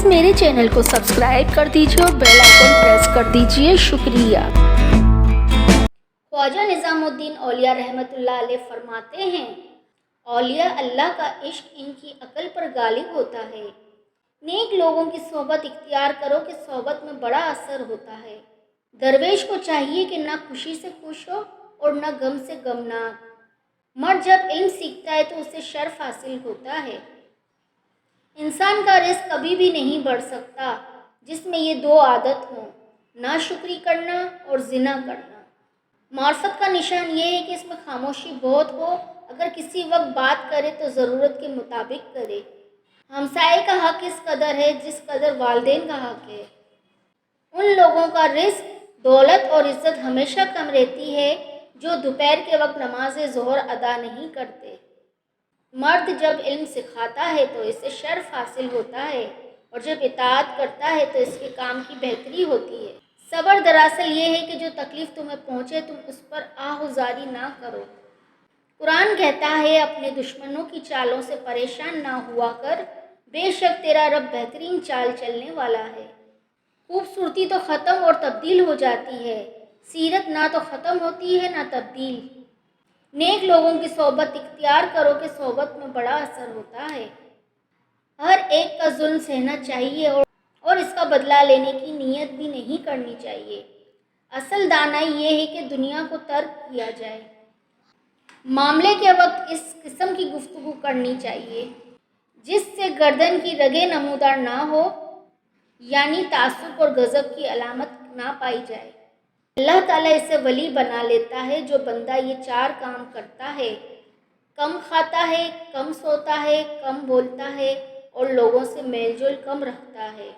Please मेरे channel को subscribe कर दीजिए और बेल आइकन प्रेस कर दीजिए। शुक्रिया। ख्वाजा निज़ामुद्दीन औलिया रहमतुल्लाह अलैह फरमाते हैं, औलिया अल्लाह का इश्क इनकी अकल पर गालिब होता है। नेक लोगों की सोहबत इख्तियार करो कि सोहबत में बड़ा असर होता है। दरवेश को चाहिए कि न खुशी से खुश हो और न गम से गमनाक। मर्द जब इल्म सीखता है तो उसे शर्फ हासिल होता है। इंसान का रिस्क कभी भी नहीं बढ़ सकता जिसमें ये दो आदत हों, नाशुक्री करना और जिना करना। मार्फत का निशान ये है कि इसमें खामोशी बहुत हो, अगर किसी वक्त बात करे तो ज़रूरत के मुताबिक करे। हमसाये का हक इस कदर है जिस कदर वालिदैन का हक है। उन लोगों का रिस्क, दौलत और इज़्ज़त हमेशा कम रहती है जो दोपहर के वक्त नमाज ज़ोहर अदा नहीं करते। मर्द जब इल्म सिखाता है तो इसे शर्फ हासिल होता है और जब इताअत करता है तो इसके काम की बेहतरी होती है। सब्र दरअसल ये है कि जो तकलीफ़ तुम्हें पहुँचे तुम उस पर आहुजारी ना करो। कुरान कहता है, अपने दुश्मनों की चालों से परेशान ना हुआ कर, बेशक तेरा रब बेहतरीन चाल चलने वाला है। खूबसूरती तो ख़त्म और तब्दील हो जाती है, सीरत ना तो ख़त्म होती है ना तब्दील। नेक लोगों की सोहबत इख्तियार करो कि सोहबत में बड़ा असर होता है। हर एक का जुल्म सहना चाहिए और इसका बदला लेने की नीयत भी नहीं करनी चाहिए। असल दानाई ये है कि दुनिया को तर्क किया जाए। मामले के वक्त इस किस्म की गुफ्तगू करनी चाहिए जिससे गर्दन की रगें नमूदार ना हो, यानी तासुब और गज़ब की अलामत ना पाई जाए। अल्लाह ताला इसे वली बना लेता है जो बंदा ये चार काम करता है: कम खाता है, कम सोता है, कम बोलता है और लोगों से मेलजोल कम रखता है।